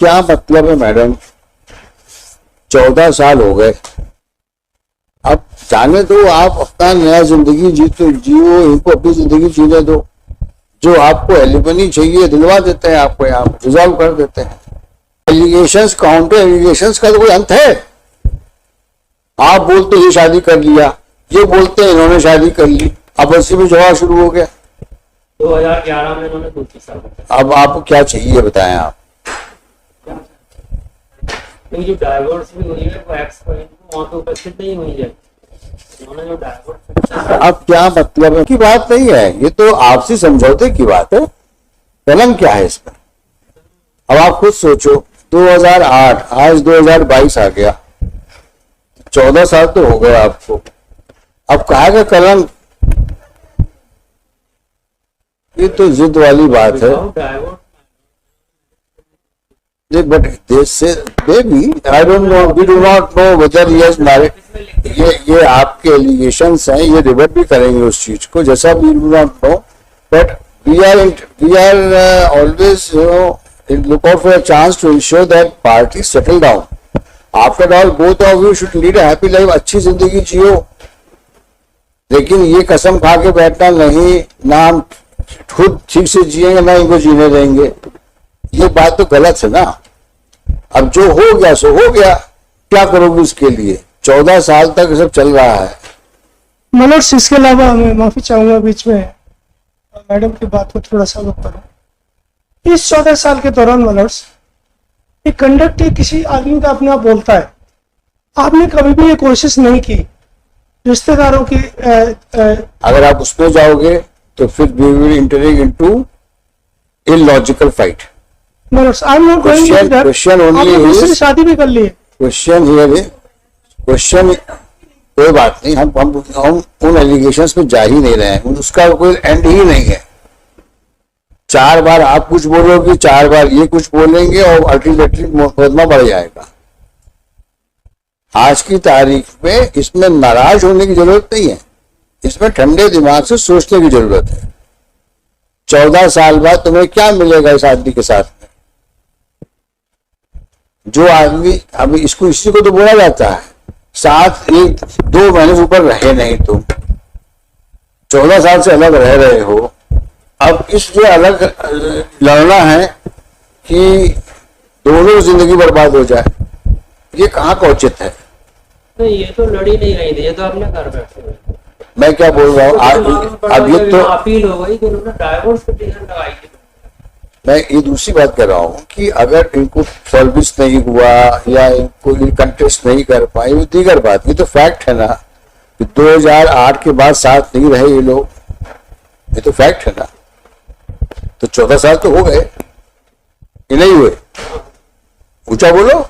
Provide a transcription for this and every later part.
क्या मतलब है मैडम, 14 साल हो गए, अब जाने दो, आप अपना नया जिंदगी जियो, इनको अपनी जिंदगी जीने दो। जो आपको एलिमनी चाहिए दिलवा देते हैं, आपको यहाँ रिजॉल्व कर देते हैं। एलिगेशंस, काउंटर एलिगेशंस का तो कोई अंत है? आप बोलते ये शादी कर लिया, ये बोलते हैं इन्होंने शादी कर ली, अब अस्सी में झगड़ा शुरू हो गया। 2011 में इन्होंने 25 साल। अब आपको क्या चाहिए बताएं आप? जो डाइवोर्स भी हुई है वो एक्स वहां पे उपस्थित नहीं हुई है, उन्होंने जो डाइवोर्स। अब क्या मतलब है की बात नहीं है, ये तो आपसी समझौते की बात है। कलम क्या है इसमें? अब आप खुद सोचो, 2008, आज 2022 आ गया, 14 साल तो हो गए आपको। अब कहा गया कलम, ये तो जिद वाली बात है। But this say baby I don't know, we do not know whether he has married. ये आपके एलिगेशंस हैं, ये रिवर्ट भी करेंगे उस चीज को, जैसा we do not know, but we are always look out for a chance to ensure that parties settle down. After all, both of you should lead a happy life. अच्छी जिंदगी जियो, लेकिन ये कसम खा के बैठना नहीं, ना हम खुद ठीक से जिएंगे ना इनको जीने देंगे, ये बात तो गलत है ना। अब जो हो गया सो हो गया, क्या करोगे उसके लिए? 14 साल तक सब चल रहा है। मनोज, इसके अलावा मैं माफी चाहूंगा बीच में मैडम की बात को थोड़ा सा रोक करूं। इस 14 साल के दौरान मनोज, एक कंडक्ट किसी आदमी का अपना बोलता है, आपने कभी भी ये कोशिश नहीं की रिश्तेदारों की? अगर आप उसमें जाओगे तो फिर we will entering into illogical fight. Manoj, I am not going to that. Question only is, शादी भी कर ली है। क्वेश्चन हियर है, क्वेश्चन कोई बात नहीं, हम उन एलिगेशंस में जा ही नहीं रहे हैं, उसका कोई एंड ही नहीं है। 4 बार आप कुछ बोलोगे, 4 बार ये कुछ बोलेंगे और अल्टीमेटली मुकदमा बढ़ जाएगा। आज की तारीख में इसमें नाराज होने की जरूरत नहीं है, इसमें ठंडे दिमाग से सोचने की जरूरत है। 14 साल बाद तुम्हें क्या मिलेगा इस आदमी के साथ में? जो आदमी, अभी इसको इसी को तो बोला जाता है, साथ 1-2 महीने से ऊपर रहे नहीं, तुम 14 साल से अलग रह रहे हो। अब इस जो अलग लड़ना है कि दोनों जिंदगी बर्बाद हो जाए, ये कहाँ का उचित है? तो ये तो लड़ी नहीं रही थी, ये तो आपने कर बैठे। मैं क्या बोल रहा हूँ, अब ये तो अपील हो गई कि उन्होंने डाइवोर्स पिटीशन लगाई थी। मैं ये दूसरी बात कर रहा हूँ कि अगर इनको सर्विस नहीं हुआ या इनको कंटेस्ट नहीं कर पाए, वो दीगर बात, ये तो फैक्ट है ना। 2008 के बाद साथ नहीं रहे ये लोग, ये तो फैक्ट है ना। तो 14 साल तो हो गए, ये नहीं हुए? ऊंचा बोलो,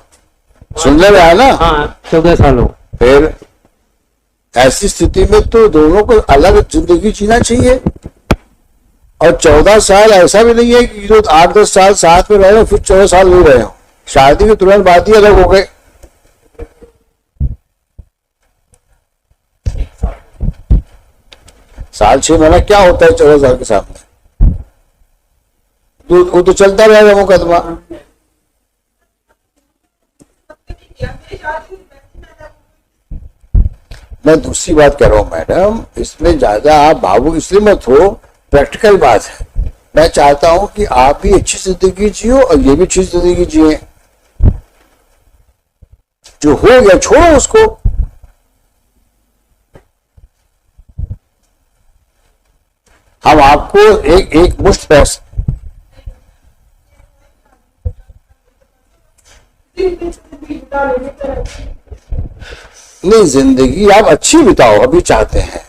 सुनने में आया ना? हाँ, 14 साल हो। फिर ऐसी स्थिति में तो दोनों को अलग जिंदगी जीना चाहिए। और 14 साल ऐसा भी नहीं है कि जो 8-10 साल साथ में रहे हो फिर 14 साल नहीं रहे हो, शादी के तुरंत बाद ही अलग हो गए। साल 6 महीना क्या होता है 14 साल के सामने? वो तो चलता रहेगा मुकदमा। मैं दूसरी बात कर रहा हूं मैडम, इसमें ज्यादा आप भावुक इसलिए मत हो, प्रैक्टिकल बात है। मैं चाहता हूं कि आप भी अच्छी जिंदगी जियो और ये भी अच्छी जिंदगी जिए। जो हो गया छोड़ो उसको। हम आपको एक मुश्त पैसा नहीं, जिंदगी आप अच्छी बिताओ अभी चाहते हैं।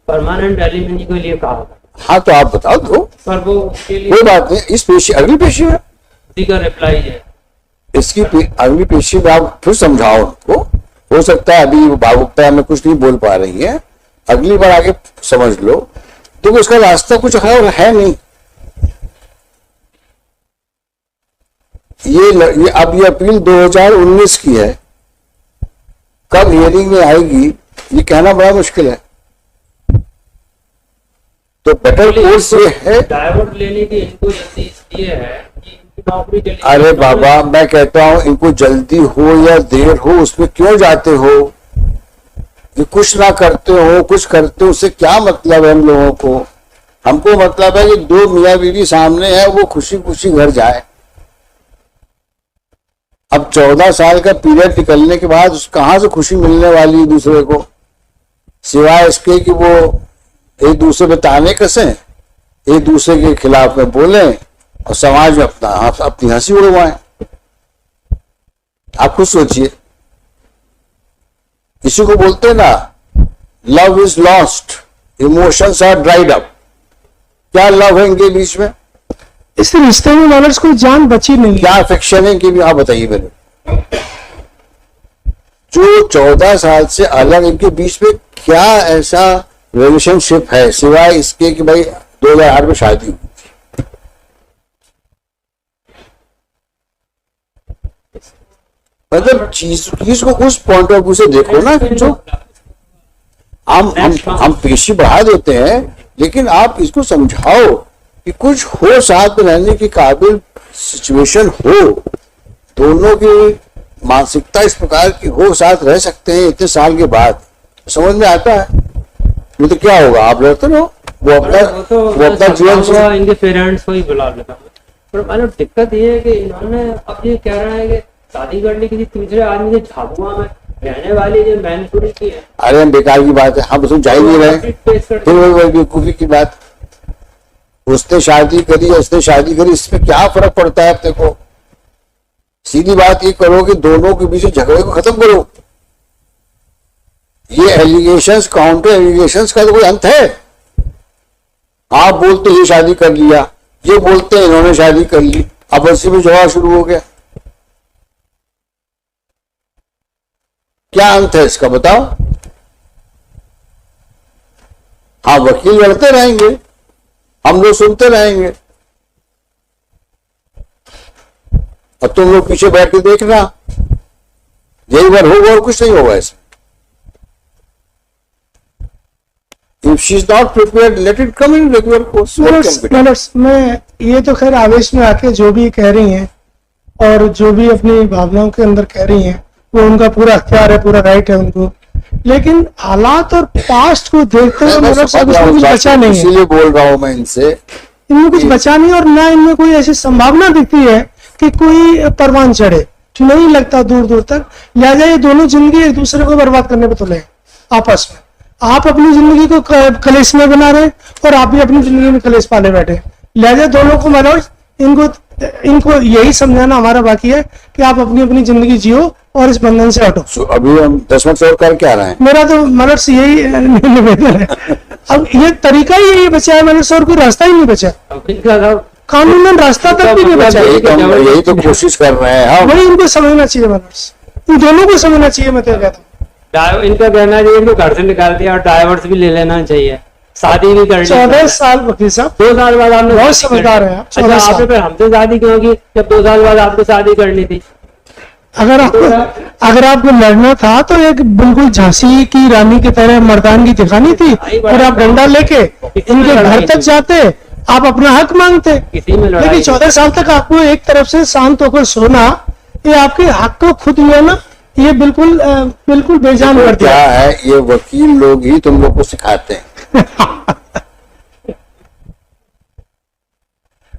परमानेंट एलिमनी के लिए कहा। हाँ तो आप बताओ दो, पर वो उसके लिए कोई बात नहीं। इस पेशी, अगली पेशी में उसी का रिप्लाई है। इसकी अगली पेशी में आप फिर समझाओ उनको। हो सकता है अभी भावुकता में कुछ नहीं बोल पा रही है, अगली बार आगे समझ लो। तो उसका रास्ता कुछ है नहीं। ये अब ये अपील 2019 की है, कब हियरिंग में आएगी ये कहना बड़ा मुश्किल है। तो बेटर कोर्स ये है, डाइवोर्स लेने की इनको जल्दी इसलिए है कि उनकी नौकरी चली अरे बाबा, मैं कहता हूँ इनको जल्दी हो या देर हो उसमें क्यों जाते हो? ये कुछ ना करते हो कुछ करते हो, उससे क्या मतलब है हम लोगों को? हमको मतलब है कि दो मियाँ बीवी सामने है, वो खुशी खुशी घर जाए। अब 14 साल का पीरियड निकलने के बाद कहाँ से खुशी मिलने वाली है दूसरे को, सिवाय इसके कि वो एक दूसरे पे ताने कसें, एक दूसरे के खिलाफ में बोलें और समाज में अपनी हंसी उड़वाएं। आप खुद सोचिए, इसी को बोलते हैं ना, love is lost, emotions are dried up. क्या लव है इनके बीच में? इस रिश्ते में मॉडल्स कोई जान बची नहीं है। क्या अफेक्शन है इनकी भी? आप बताइए मेरे। जो 14 साल से अलग, इनके बीच में क्या ऐसा रिलेशनशिप है सिवाय इसके कि भाई 2008 में शादी हुई थी? मतलब चीज को उस पॉइंट ऑफ व्यू से देखो ना, कि जो हम पेशी बढ़ा देते हैं, लेकिन आप इसको समझाओ कि कुछ हो, साथ में रहने की काबिल सिचुएशन हो, दोनों की मानसिकता इस प्रकार की हो, साथ रह सकते हैं इतने साल के बाद, समझ में आता है। नहीं तो क्या होगा, आप रहते रहो, वो अपना जीवन से। इनके पेरेंट्स को ही बुला लेता हूँ, पर मतलब दिक्कत ये है कि इन्होंने अब ये कह रहा है कि शादी करने किसी तीसरे आदमी के झाबुआ में रहने वाली जो मैनपुरी की है। अरे हम बेकार की बात है, हम उसमें जा ही नहीं रहे। फिर वही बेवकूफी की बात, उसने शादी करी उसने शादी करी, इसमें क्या फर्क पड़ता है अपने को? सीधी बात ये करो कि दोनों के बीच झगड़े को खत्म करो। ये एलिगेशंस, काउंटर एलिगेशंस का तो कोई अंत है? आप बोलते ये शादी कर लिया, ये बोलते हैं इन्होंने शादी कर ली, अब उसी में जवाब शुरू हो गया। क्या अंत है इसका, बताओ? हाँ, वकील लड़ते रहेंगे, हम लोग सुनते रहेंगे, और तुम लोग पीछे बैठ के देखना, यही बार होगा और कुछ नहीं होगा इसमें। If she is not prepared, let it come in regular course. मैं ये तो खैर आवेश में आके जो भी कह रही हैं और जो भी अपनी भावनाओं के अंदर कह रही हैं, वो उनका पूरा अख्तियार है, पूरा राइट है उनको, लेकिन हालात और पास्ट को देखते हुए मेरे साथ उसमें कुछ बचा नहीं है। इसीलिए बोल रहा हूं मैं इनसे, इनमें कुछ बचा नहीं, और ना इनमें कोई ऐसी संभावना दिखती है कि कोई परवान चढ़े, नहीं लगता दूर दूर तक। लिहाजा ये दोनों जिंदगी एक दूसरे को बर्बाद करने पे तुले आपस में। आप अपनी जिंदगी को कलेश में बना रहे और आप भी अपनी जिंदगी में कलेश पाले बैठे। लिहाजा दोनों को मनोज, इनको यही समझाना हमारा बाकी है कि आप अपनी अपनी जिंदगी जियो और इस बंधन से हटो। अभी हम 10 मिनट और कर क्या रहे हैं? मेरा तो मनोज यही निवेदन है। अब ये तरीका ही यही बचा है मनोज, और कोई रास्ता ही नहीं बचा, कानूनन रास्ता तक भी नहीं बचा। यही तो कोशिश कर रहे हैं, वही इनको समझना चाहिए मनोज, इन दोनों को समझना चाहिए। मैं तो कहता हूँ इनका कहना है इनको घर से निकाल दिया और डाइवर्स भी ले लेना चाहिए, शादी भी करनी। 14 साल वकील साहब, 2 साल बाद आपने बहुत समझदार है। अच्छा, आपने फिर हमसे शादी क्यों की जब 2 साल बाद आपको शादी करनी थी? अगर आपको लड़ना था तो एक बिल्कुल झांसी की रानी की तरह मर्दानगी दिखानी थी, और आप डंडा लेके इनके घर तक जाते, आप अपना हक मांगते। लेकिन 14 साल तक आपको एक तरफ से शांत होकर सोना, ये आपके हक को खुद लेना, ये बिल्कुल बेजान कर दिया। क्या है, ये वकील लोग ही तुम लोग को सिखाते हैं।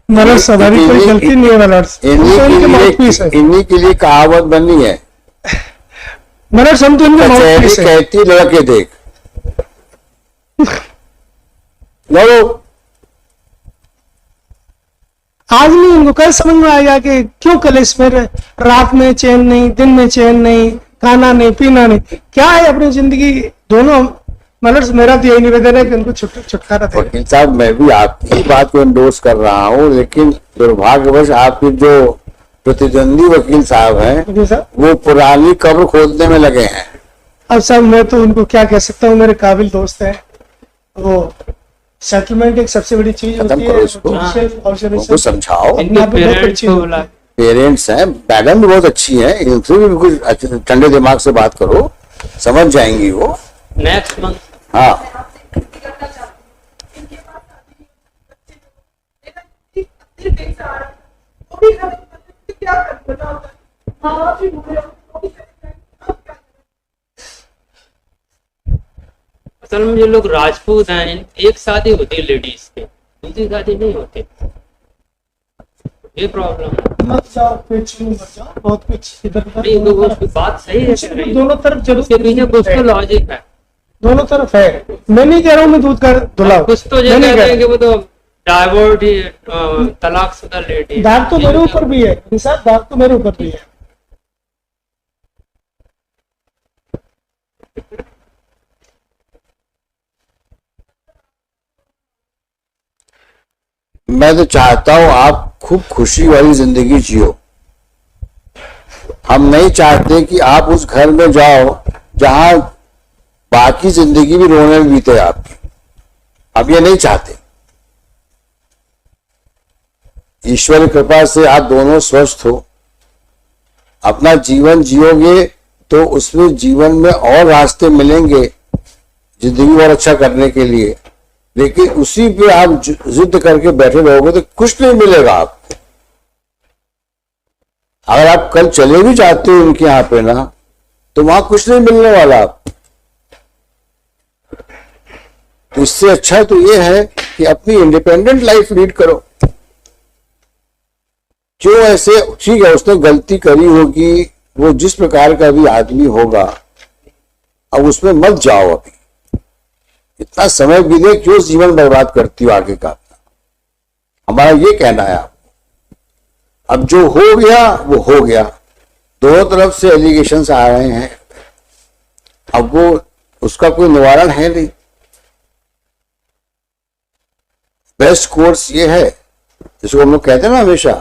मनोज सवारी कोई गलती नहीं है मनोज, इन्हीं के लिए कहावत बनी है, मनोज हम तो इनके माउथपीस है। कहती लड़के देख लड़ो। आज नहीं, इनको कल समझ में आएगा कि क्यों कलेश में रात में चैन नहीं, दिन में चैन नहीं, खाना नहीं, पीना नहीं, क्या है अपनी जिंदगी दोनों। मतलब मेरा तो यही निवेदन है कि उनको छुटकारा दे। वकील साहब, मैं भी आपकी बात को एंडोर्स कर रहा हूँ, लेकिन दुर्भाग्यवश आपके जो प्रतिद्वंदी वकील साहब हैं, वो पुरानी कब्र खोदने में लगे हैं। अब साहब मैं तो उनको क्या कह सकता हूँ, मेरे काबिल दोस्त हैं। वो सेटलमेंट एक सबसे बड़ी चीज होती है, उनको समझाओ। पेरेंट्स हैं, मैडम भी बहुत अच्छी हैं, इनसे भी कुछ ठंडे दिमाग से बात करो, समझ जाएंगी वो। नेक्स्ट मंथ, हाँ, रोटी खाने को क्या करते थे आप? माँ बाप ही भूखे हो, रोटी खाने को आप क्या करते? असल में जो लोग राजपूत हैं, एक शादी होती है लेडीज की, दूसरी शादी नहीं होती, ये प्रॉब्लम है। मत जाओ, पेट में मत जाओ, बहुत कुछ इधर नहीं, उधर वो उसकी बात सही है कि नहीं, दोनों तरफ जरूर उसके पीछे कुछ तो लॉजिक है। दोनों तरफ है। मैं नहीं कह रहा हूँ मैं दूध का धुलाऊं, कुछ तो मैं ये नहीं कह कह रहे हैं कि रहा। वो तो डाइवोर्ट ही, तलाकशुदा लेडी, दाग तो मेरे ऊपर भी है इंसान, दाग तो मेरे ऊपर भी है। मैं तो चाहता हूं आप खूब खुशी वाली जिंदगी जियो। हम नहीं चाहते कि आप उस घर में जाओ जहां बाकी जिंदगी भी रोने में बीते आपकी। हम ये नहीं चाहते। ईश्वर की कृपा से आप दोनों स्वस्थ हो, अपना जीवन जियोगे तो उसमें जीवन में और रास्ते मिलेंगे जिंदगी और अच्छा करने के लिए। लेकिन उसी पे आप जिद करके बैठे रहोगे तो कुछ नहीं मिलेगा आपको। अगर आप कल चले भी जाते हो उनके यहां पे ना, तो वहां कुछ नहीं मिलने वाला आपको। तो इससे अच्छा तो ये है कि अपनी इंडिपेंडेंट लाइफ लीड करो। जो ऐसे ठीक है, उसने गलती करी होगी, वो जिस प्रकार का भी आदमी होगा, अब उसमें मत जाओ। अभी इतना समय बीते, क्यों जीवन बर्बाद करती हो आगे का? हमारा ये कहना है आपको। अब जो हो गया वो हो गया, दोनों तरफ से एलिगेशंस आ रहे हैं, अब वो उसका कोई निवारण है नहीं। बेस्ट कोर्स ये है, जिसको हम लोग कहते हैं ना हमेशा,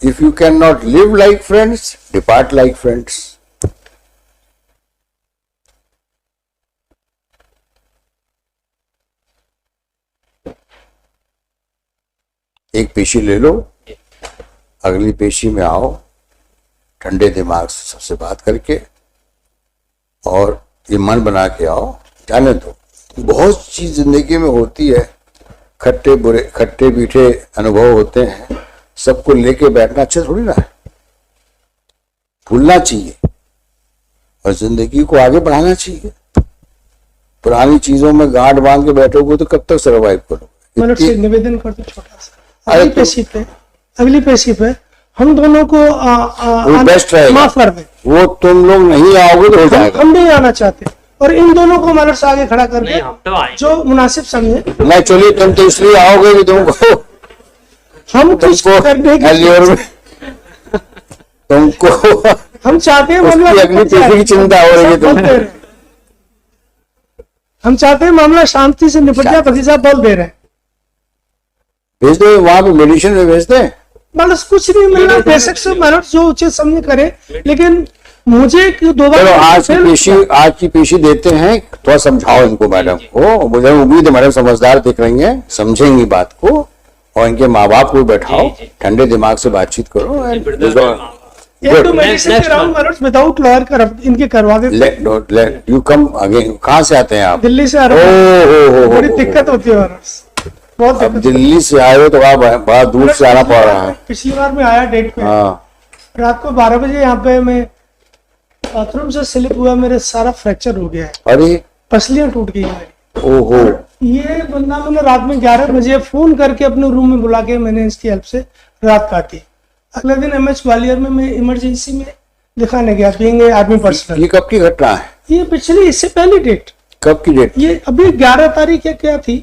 if you can not live like friends, depart like friends. एक पेशी ले लो, अगली पेशी में आओ, ठंडे दिमाग से सबसे बात करके, और ये मन बना के आओ। जाने दो, बहुत चीज जिंदगी में होती है, खट्टे बुरे खट्टे मीठे अनुभव होते हैं, सबको लेके बैठना अच्छा थोड़ी ना है। भूलना चाहिए और जिंदगी को आगे बढ़ाना चाहिए। पुरानी चीजों में गांठ बांध के बैठोगे तो कब तक सर्वाइव करोगे? मतलब से निवेदन कर दो छोटा सा, अरे अगली पेशी पे हम दोनों को वो बेस्ट रहेगा। माफ कर दे, वो तुम लोग नहीं आओगे तो हो जाएगा। हम नहीं आना चाहते, और इन दोनों को मतलब से आगे खड़ा नहीं, हम तो करके आएंगे। जो मुनासिब समझे। मैं चलिए, तुम तो इसलिए आओगे कि तुमको हम कुछ करने की एलियोर में तुमको हम चाहते हैं उसकी मामला अगली पीढ़ी की चिंता हो रही है सब बोल दे तुम्हें। रहे हैं। हम चाहते हैं मामला शांति से निपट जाए, भगीरथ साहब बोल दे रहे हैं। भेज दो वहां पे, मेडिसिन में भेज दे। मतलब कुछ नहीं मिलना, बेशक से मतलब जो उचित समझ करे, लेकिन मुझे दो बार चलो आज की पेशी देते हैं, थोड़ा समझाओ इनको मैडम को। मुझे उम्मीद है मैडम समझदार दिख रही हैं, समझेंगी बात को, और इनके माँ बाप को बैठाओ, ठंडे दिमाग से बातचीत करो। एक तो मेडिसिन दे रहा हूँ मतलब विदाउट लॉयर कर, इनके करवा दे। Let you come again. कहाँ से आते हैं आप? दिल्ली से आ रहा हूँ, बड़ी दिक्कत होती है बहुत अब दिक्कत। दिल्ली से आए हो तो आप बड़ा दूर से आना पड़ रहा है। पिछली बार मैं आया डेट पे, हाँ, रात को 12 बजे यहाँ पे मैं बाथरूम से स्लिप हुआ, मेरे सारा फ्रैक्चर हो गया है, अरे पसलियां टूट गई मेरी। ओहो, ये बंदा मैंने रात में 11 बजे फोन करके अपने रूम में बुला के मैंने इसकी हेल्प से रात काटी। अगले दिन एमएच ग्वालियर में मैं इमरजेंसी में दिखाने गया, बीइंग आर्मी पर्सनल। ये कब की घटना है? ये पिछली, इससे पहली डेट, कब की डेट? ये अभी 11 तारीख या क्या थी,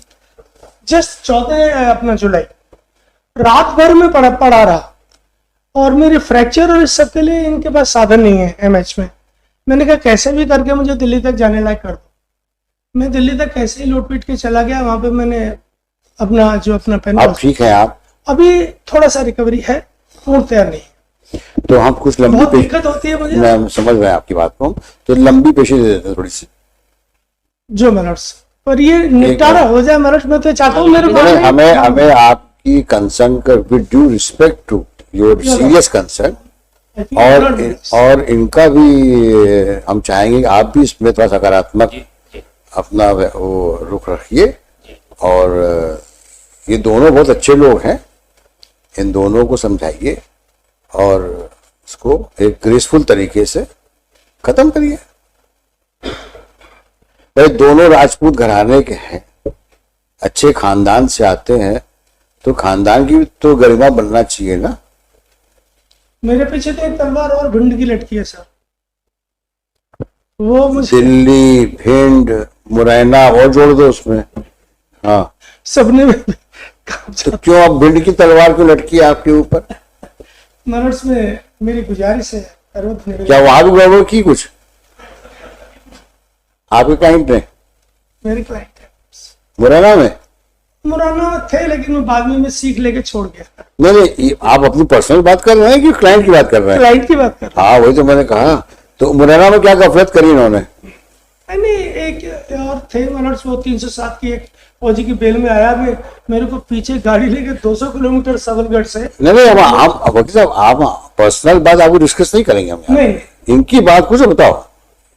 जस्ट 14 अपना जुलाई, रात भर में पड़ा रहा। और मेरे फ्रैक्चर और इस सब के लिए इनके पास साधन नहीं है एमएच में। मैंने कहा कैसे भी करके मुझे दिल्ली तक जाने लायक कर दो। मैं दिल्ली तक कैसे ही लौट पीट के चला गया। वहां पे मैंने अपना जो अपना पेन, आप ठीक हैं? आप अभी थोड़ा सा रिकवरी है, पूर्ण तैयार नहीं। तो हम कुछ लंबी बहुत पेशी, दिक्कत होती है मुझे, मैं समझ रहे हैं आपकी बात को, तो लंबी पेशी दे देते हैं थोड़ी सी। जो मनोज पर ये निपटारा हो जाए मनोज, मैं तो चाहता हूँ मेरे हमें हमें हमें आपकी कंसर्न कर, with due respect to your serious concern, और इनका भी हम चाहेंगे कि आप भी इसमें थोड़ा सकारात्मक अपना वो रुख रखिए। और ये दोनों बहुत अच्छे लोग हैं, इन दोनों को समझाइए और उसको एक ग्रेसफुल तरीके से खत्म करिए। भाई दोनों राजपूत घराने के हैं, अच्छे खानदान से आते हैं, तो खानदान की तो गरिमा बनना चाहिए ना। मेरे पीछे तो एक तलवार और भिंड की लटकी है सर, वो मुझे दिल्ली, भिंड, मुरैना और जोड़ दो उसमें। हाँ, सबने तो क्यों अब भिंड की तलवार क्यों लटकी है आपके ऊपर? मनोट्स में मेरी गुजारिश है अरविंद ने क्या वहां भी गड़बड़ की कुछ आपके क्लाइंट ने मेरे क्लाइंट है मुरैना में? मुराना थे, लेकिन मैं बाद में मैं सीख लेके छोड़ गया। नहीं नहीं, ये आप अपनी पर्सनल बात कर रहे हैं कि क्लाइंट की बात कर रहे हैं? क्लाइंट की बात कर हाँ वही तो मैंने कहा। तो मुरैना में क्या गफलत करी इन्होंने? नहीं, एक और थे मनोट्स, वो 307 की एक फौजी की बेल में आया, मेरे को पीछे गाड़ी लेके 200 किलोमीटर सबलगढ़ से। नहीं नहीं, हम आप वकील साहब आप पर्सनल बात आपको डिस्कस नहीं करेंगे हम यहाँ। नहीं, इनकी बात कुछ बताओ।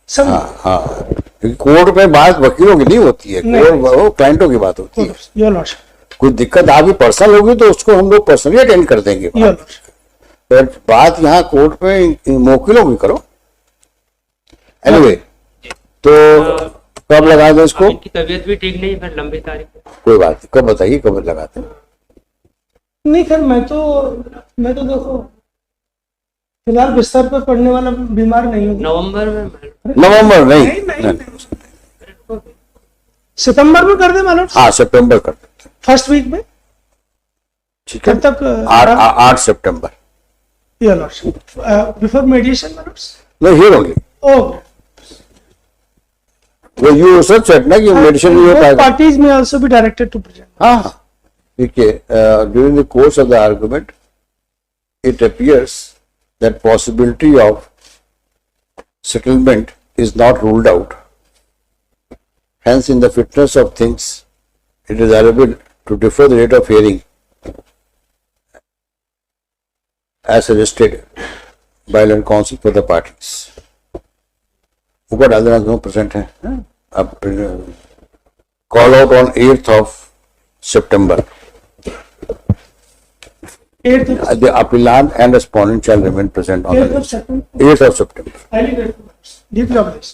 सब हाँ हाँ, क्योंकि कोर्ट में बात वकीलों की नहीं होती है, नहीं। कोर्ट वो क्लाइंटों की बात होती है। योर लॉर्डशिप, कोई दिक्कत आपकी पर्सनल होगी तो उसको हम लोग पर्सनली अटेंड कर देंगे। Your lordship. पर बात यहाँ कोर्ट में मोकिलों की करो। एनीवे, तो कब लगा दें इसको? इनकी तबीयत भी ठीक नहीं, फिर लंबी तारीख है। कोई बात नहीं, कब बताइए, कब लगाते हैं? नहीं खैर, मैं तो देखो फिलहाल बिस्तर पर पड़ने वाला बीमार नहीं हूँ। नवंबर में नवंबर नहीं, नहीं। सितंबर में कर दे मानो, हाँ सितंबर कर देते हैं। फर्स्ट वीक में। ठीक है, कब तक? 8 सितंबर। योर लॉर्डशिप, बिफोर मेडिएशन मनोट्स। नहीं हियर ओनली। ओके, वो यू रिसर्च सेट ना कि मेडिसिन नहीं हो पाएगा। पार्टीज में also be directed to present. हाँ हाँ, देखिए, during the course of the argument it appears that possibility of settlement is not ruled out. Hence, in the fitness of things, it is desirable to defer the date of hearing as suggested by learned counsel for the parties. ऊपर डाल देना दोनों present है। अब call out on 8th of September. 8th of The appellant and respondent shall remain present on the 8th of list. September. 8th of September. Highly grateful. Deeply obliged.